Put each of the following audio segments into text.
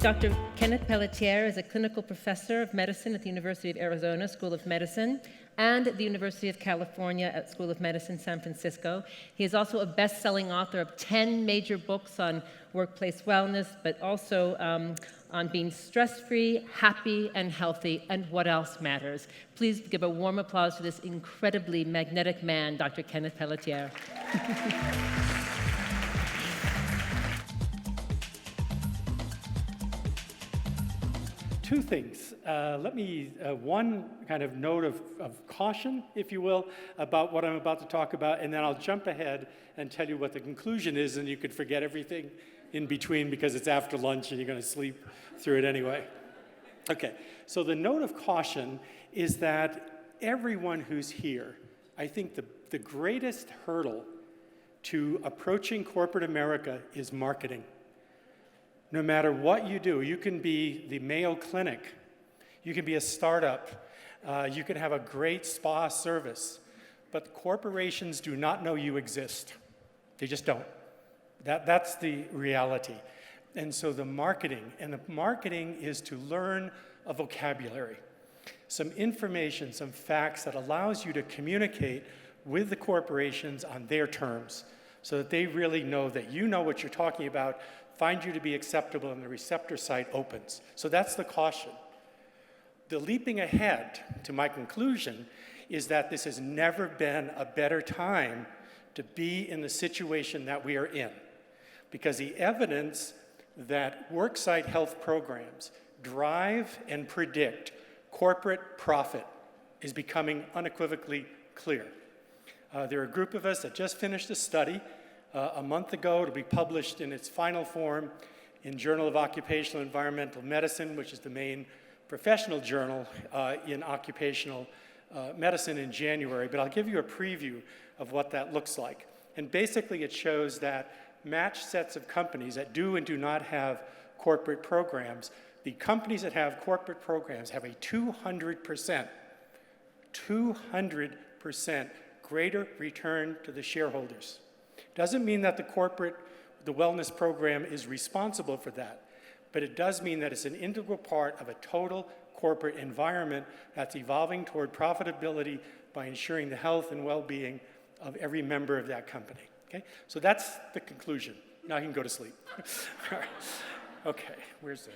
Dr. Kenneth Pelletier is a clinical professor of medicine at the University of Arizona School of Medicine and at the University of California at School of Medicine, San Francisco. He is also a best-selling author of 10 major books on workplace wellness, but also on being stress-free, happy, and healthy, and what else matters. Please give a warm applause to this incredibly magnetic man, Dr. Kenneth Pelletier. Two things. One kind of note of caution, if you will, about what I'm about to talk about, and then I'll jump ahead and tell you what the conclusion is, and you could forget everything in between because it's after lunch and you're going to sleep through it anyway. Okay, so the note of caution is that everyone who's here, I think the greatest hurdle to approaching corporate America is marketing. No matter what you do, you can be the Mayo Clinic, you can be a startup, you can have a great spa service, but corporations do not know you exist. They just don't. That's the reality. And so the marketing is to learn a vocabulary, some information, some facts that allows you to communicate with the corporations on their terms so that they really know that you know what you're talking about, find you to be acceptable, and the receptor site opens. So that's the caution. The leaping ahead to my conclusion is that this has never been a better time to be in the situation that we are in, because the evidence that worksite health programs drive and predict corporate profit is becoming unequivocally clear. There are a group of us that just finished a study a month ago. It'll be published in its final form in Journal of Occupational Environmental Medicine, which is the main professional journal in occupational medicine in January. But I'll give you a preview of what that looks like. And basically it shows that matched sets of companies that do and do not have corporate programs, the companies that have corporate programs have a 200% greater return to the shareholders. Doesn't mean that the wellness program is responsible for that, but it does mean that it's an integral part of a total corporate environment that's evolving toward profitability by ensuring the health and well-being of every member of that company. Okay? So that's the conclusion. Now I can go to sleep. All right. Okay, where's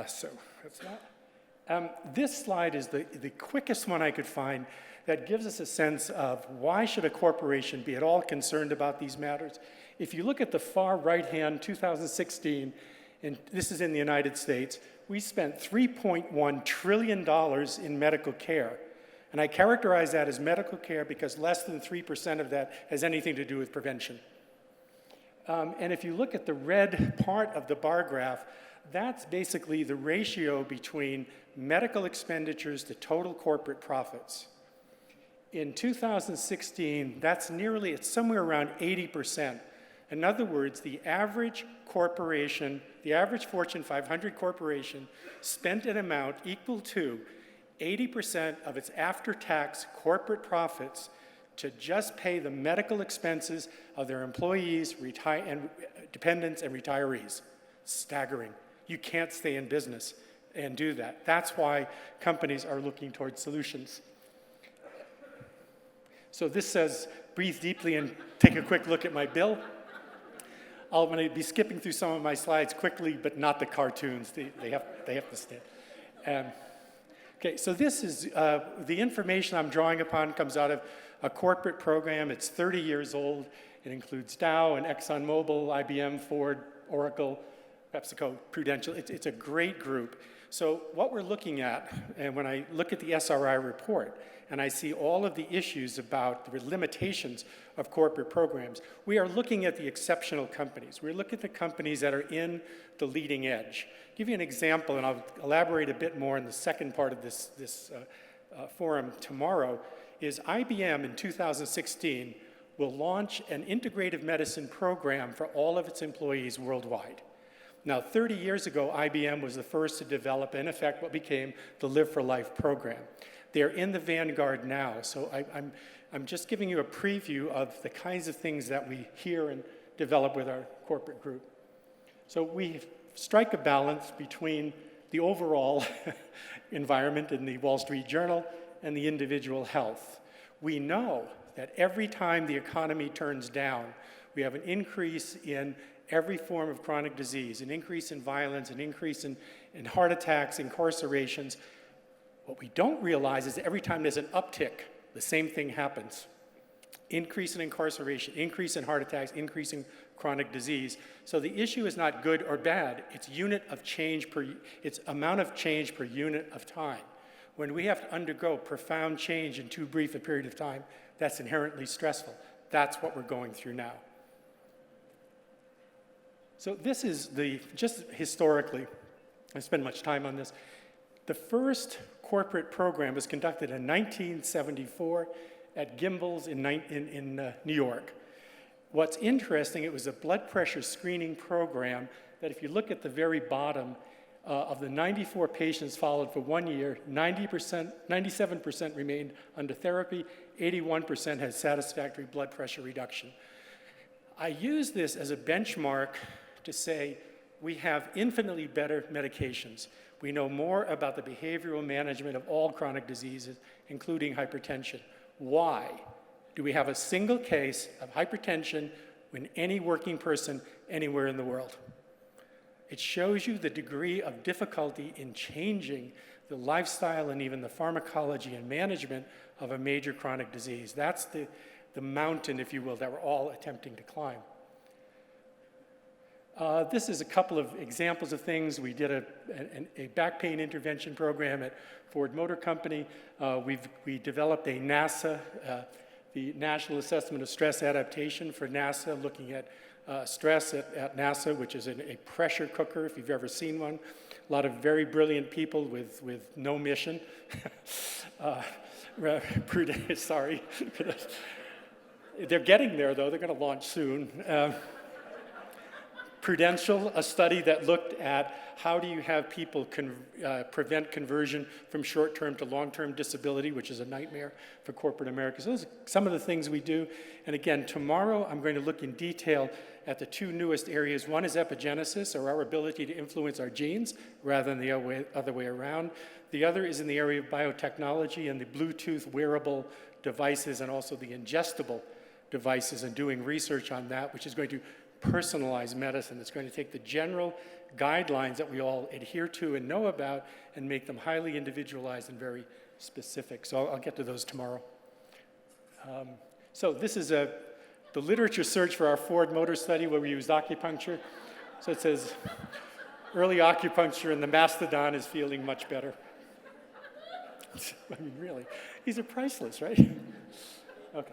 so that's that. This slide is the quickest one I could find that gives us a sense of why should a corporation be at all concerned about these matters. If you look at the far right-hand 2016, and this is in the United States, we spent $3.1 trillion in medical care. And I characterize that as medical care because less than 3% of that has anything to do with prevention. And if you look at the red part of the bar graph, that's basically the ratio between medical expenditures to total corporate profits. In 2016, it's somewhere around 80%. In other words, the average corporation, the average Fortune 500 corporation spent an amount equal to 80% of its after-tax corporate profits to just pay the medical expenses of their employees, dependents, and retirees. Staggering. You can't stay in business and do that. That's why companies are looking towards solutions. So this says, breathe deeply and take a quick look at my bill. I'm going to be skipping through some of my slides quickly, but not the cartoons. They have to stay. Okay, so this is, the information I'm drawing upon comes out of a corporate program. It's 30 years old. It includes Dow and ExxonMobil, IBM, Ford, Oracle, PepsiCo, Prudential. It's a great group. So what we're looking at, and when I look at the SRI report, and I see all of the issues about the limitations of corporate programs, we are looking at the exceptional companies. We're looking at the companies that are in the leading edge. I'll give you an example, and I'll elaborate a bit more in the second part of this forum tomorrow, is IBM in 2016 will launch an integrative medicine program for all of its employees worldwide. Now, 30 years ago, IBM was the first to develop, in effect, what became the Live for Life program. They're in the vanguard now, so I'm just giving you a preview of the kinds of things that we hear and develop with our corporate group. So we strike a balance between the overall environment in the Wall Street Journal and the individual health. We know that every time the economy turns down, we have an increase in every form of chronic disease, an increase in violence, an increase in heart attacks, incarcerations. What we don't realize is that every time there's an uptick, the same thing happens. Increase in incarceration, increase in heart attacks, increase in chronic disease. So the issue is not good or bad, it's it's amount of change per unit of time. When we have to undergo profound change in too brief a period of time, that's inherently stressful. That's what we're going through now. So this is just historically, I spend much time on this. The first corporate program was conducted in 1974 at Gimbel's in New York. What's interesting, it was a blood pressure screening program that if you look at the very bottom, of the 94 patients followed for 1 year, 97% remained under therapy, 81% had satisfactory blood pressure reduction. I use this as a benchmark to say we have infinitely better medications. We know more about the behavioral management of all chronic diseases, including hypertension. Why do we have a single case of hypertension in any working person anywhere in the world? It shows you the degree of difficulty in changing the lifestyle and even the pharmacology and management of a major chronic disease. That's the mountain, if you will, that we're all attempting to climb. This is a couple of examples of things. We did a back pain intervention program at Ford Motor Company. We developed a NASA, the National Assessment of Stress Adaptation for NASA, looking at stress at NASA, which is a pressure cooker, if you've ever seen one. A lot of very brilliant people with no mission. Sorry. They're getting there, though. They're going to launch soon. Prudential, a study that looked at how do you have people prevent conversion from short-term to long-term disability, which is a nightmare for corporate America. So those are some of the things we do. And again, tomorrow I'm going to look in detail at the two newest areas. One is epigenesis, or our ability to influence our genes rather than the other way around. The other is in the area of biotechnology and the Bluetooth wearable devices and also the ingestible devices, and doing research on that, which is going to personalized medicine. It's going to take the general guidelines that we all adhere to and know about and make them highly individualized and very specific. So I'll get to those tomorrow. So this is the literature search for our Ford Motor study where we used acupuncture. So it says, early acupuncture and the mastodon is feeling much better. I mean, really, these are priceless, right? Okay.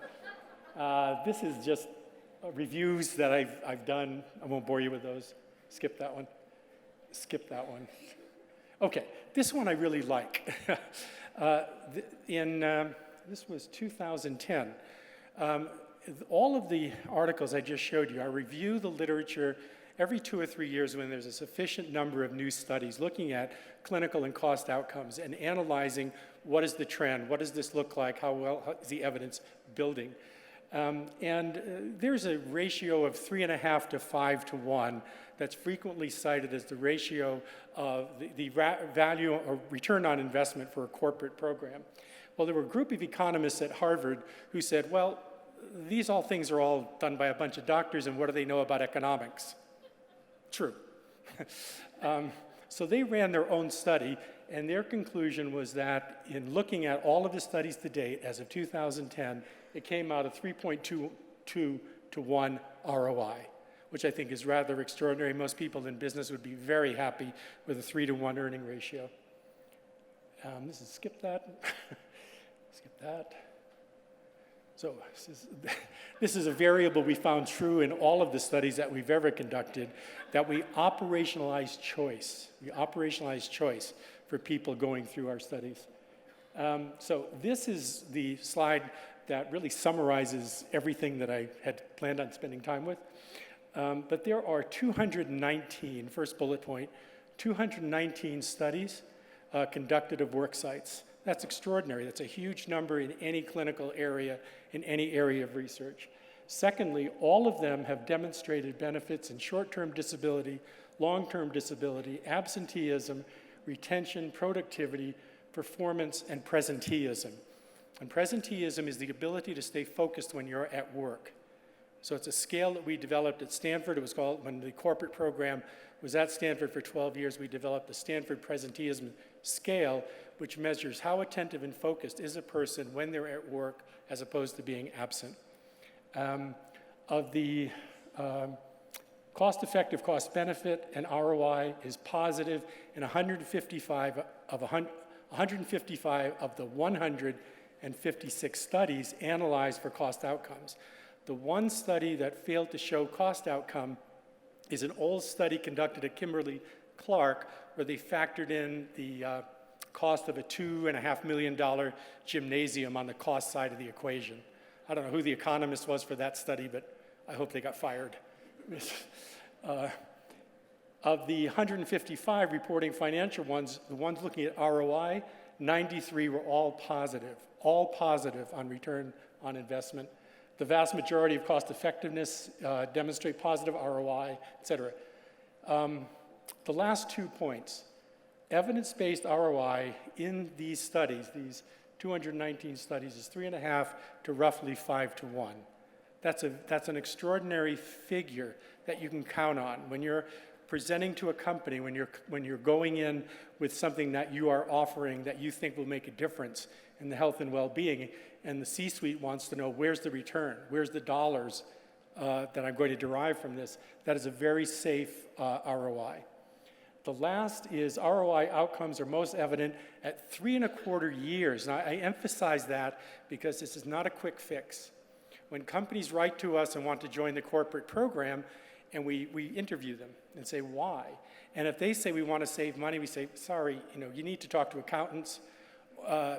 This is just reviews that I've done. I won't bore you with those. Skip that one. Skip that one. Okay, this one I really like. This was 2010. All of the articles I just showed you, I review the literature every 2 or 3 years when there's a sufficient number of new studies looking at clinical and cost outcomes and analyzing what is the trend, what does this look like, how is the evidence building. There's a ratio of 3.5 to 5 to 1 that's frequently cited as the ratio of the value or return on investment for a corporate program. Well, there were a group of economists at Harvard who said, well, these things are all done by a bunch of doctors, and what do they know about economics? True. So they ran their own study, and their conclusion was that in looking at all of the studies to date, as of 2010, it came out of 3.22 to 1 ROI, which I think is rather extraordinary. Most people in business would be very happy with a 3 to 1 earning ratio. Skip that. Skip that. So this is a variable we found true in all of the studies that we've ever conducted, that we operationalize choice. We operationalize choice for people going through our studies. So this is the slide that really summarizes everything that I had planned on spending time with. But there are 219, first bullet point, 219 studies conducted of work sites. That's extraordinary. That's a huge number in any clinical area, in any area of research. Secondly, all of them have demonstrated benefits in short-term disability, long-term disability, absenteeism, retention, productivity, performance, and presenteeism. And presenteeism is the ability to stay focused when you're at work. So it's a scale that we developed at Stanford. It was called, when the corporate program was at Stanford for 12 years, we developed the Stanford Presenteeism Scale, which measures how attentive and focused is a person when they're at work as opposed to being absent. Of the cost-effective, cost-benefit, and ROI is positive in 155 of the 156 studies analyzed for cost outcomes. The one study that failed to show cost outcome is an old study conducted at Kimberly-Clark, where they factored in the cost of a $2.5 million gymnasium on the cost side of the equation. I don't know who the economist was for that study, but I hope they got fired. Of the 155 reporting financial ones, the ones looking at ROI, 93 were all positive on return on investment. The vast majority of cost effectiveness demonstrate positive ROI, et cetera. The last 2 points, evidence-based ROI in these studies, these 219 studies, is 3.5 to roughly 5 to 1. That's an extraordinary figure that you can count on when you're presenting to a company, when you're going in with something that you are offering that you think will make a difference in the health and well-being, and the C-suite wants to know, where's the return? Where's the dollars that I'm going to derive from this? That is a very safe ROI. The last is ROI outcomes are most evident at 3.25 years. Now, I emphasize that because this is not a quick fix. When companies write to us and want to join the corporate program, and we interview them and say, why? And if they say we want to save money, we say, sorry, you need to talk to accountants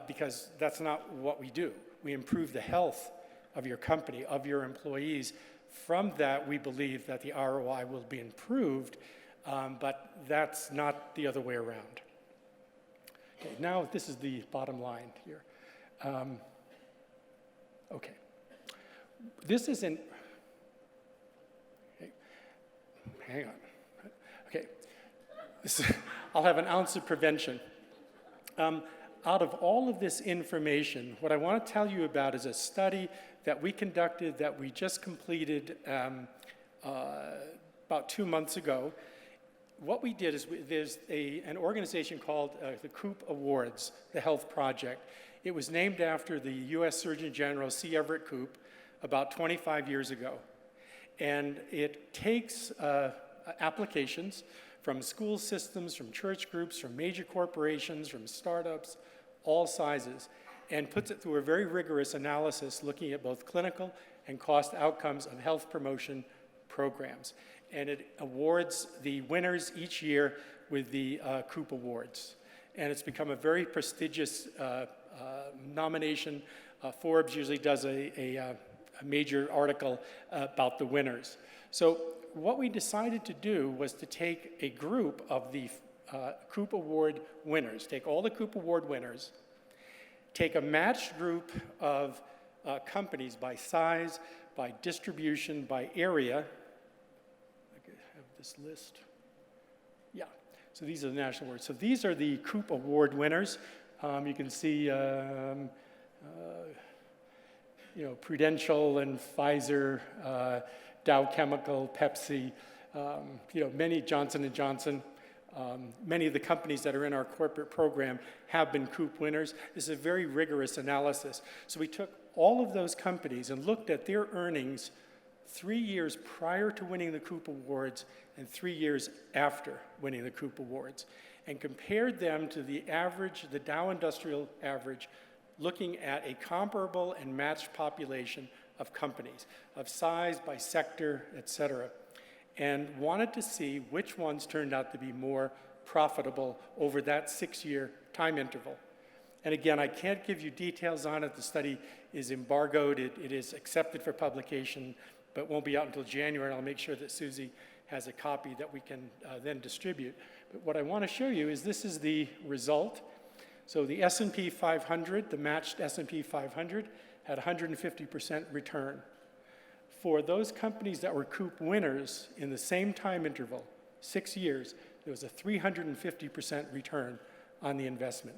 because that's not what we do. We improve the health of your company, of your employees. From that, we believe that the ROI will be improved, but that's not the other way around. Okay, now this is the bottom line here. Okay. This isn't, okay, hang on. Okay, I'll have an ounce of prevention. Out of all of this information, what I want to tell you about is a study that we conducted that we just completed about 2 months ago. What we did is there's an organization called the Koop Awards, the Health Project. It was named after the U.S. Surgeon General, C. Everett Koop, about 25 years ago. And it takes applications from school systems, from church groups, from major corporations, from startups, all sizes, and puts it through a very rigorous analysis looking at both clinical and cost outcomes of health promotion programs. And it awards the winners each year with the Koop Awards. And it's become a very prestigious nomination. Forbes usually does a major article about the winners. So what we decided to do was to take a group of the Koop Award winners, take all the Koop Award winners, take a matched group of companies by size, by distribution, by area. I have this list. Yeah, so these are the national awards. So these are the Koop Award winners. You can see Prudential and Pfizer, Dow Chemical, Pepsi, many, Johnson & Johnson. Many of the companies that are in our corporate program have been Koop winners. This is a very rigorous analysis. So we took all of those companies and looked at their earnings 3 years prior to winning the Koop Awards and 3 years after winning the Koop Awards, and compared them to the average, the Dow Industrial average, looking at a comparable and matched population of companies, of size, by sector, et cetera, and wanted to see which ones turned out to be more profitable over that 6-year time interval. And again, I can't give you details on it. The study is embargoed. It is accepted for publication, but won't be out until January. I'll make sure that Susie has a copy that we can then distribute. But what I want to show you is this is the result. So the S&P 500, the matched S&P 500, had 150% return. For those companies that were Koop winners in the same time interval, 6 years, there was a 350% return on the investment.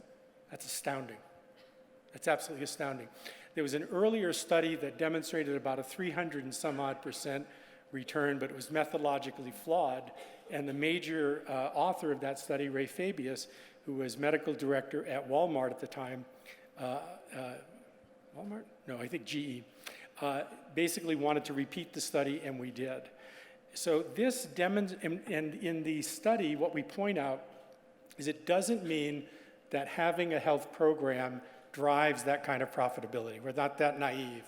That's astounding. That's absolutely astounding. There was an earlier study that demonstrated about a 300 and some odd percent return, but it was methodologically flawed. And the major author of that study, Ray Fabius, who was medical director at Walmart at the time, Walmart? No, I think GE, basically wanted to repeat the study, and we did. So this demonstrates, and in the study, what we point out is it doesn't mean that having a health program drives that kind of profitability. We're not that naive.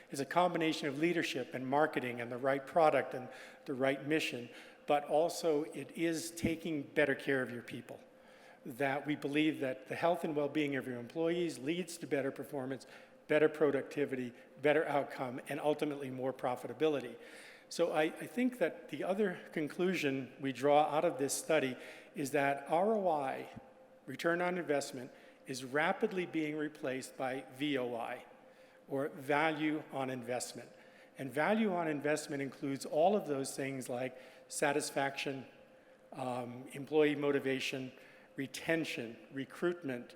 It's a combination of leadership and marketing and the right product and the right mission, but also it is taking better care of your people. That we believe that the health and well-being of your employees leads to better performance, better productivity, better outcome, and ultimately more profitability. So I think that the other conclusion we draw out of this study is that ROI, return on investment, is rapidly being replaced by VOI, or value on investment. And value on investment includes all of those things like satisfaction, employee motivation, retention, recruitment,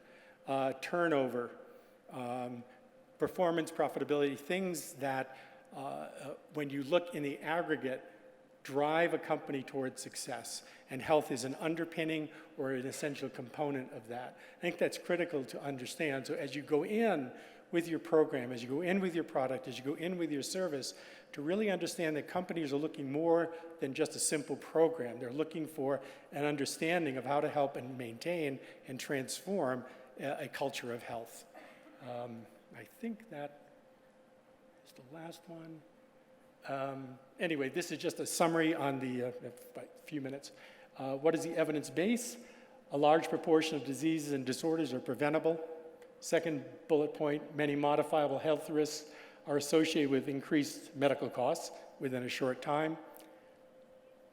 turnover, performance, profitability, things that when you look in the aggregate, drive a company towards success. And health is an underpinning or an essential component of that. I think that's critical to understand. So as you go in with your program, as you go in with your product, as you go in with your service, to really understand that companies are looking more than just a simple program. They're looking for an understanding of how to help and maintain and transform a culture of health. I think that is the last one. Anyway, this is just a summary on the few minutes. What is the evidence base? A large proportion of diseases and disorders are preventable. Second bullet point, many modifiable health risks are associated with increased medical costs within a short time.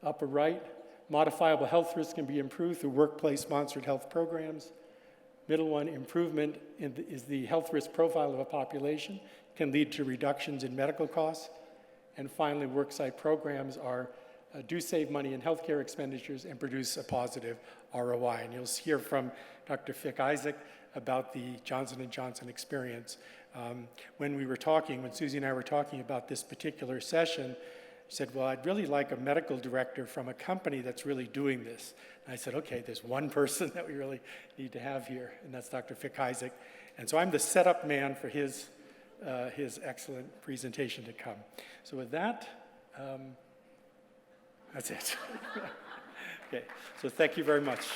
Upper right, modifiable health risks can be improved through workplace-sponsored health programs. Middle one, improvement is the health risk profile of a population, can lead to reductions in medical costs. And finally, worksite programs do save money in healthcare expenditures and produce a positive ROI. And you'll hear from Dr. Fick Isaac about the Johnson & Johnson experience. When Susie and I were talking about this particular session, she said, well, I'd really like a medical director from a company that's really doing this. And I said, okay, there's one person that we really need to have here, and that's Dr. Fick Isaac. And so I'm the setup man for his excellent presentation to come. So with that, that's it. Okay, so thank you very much.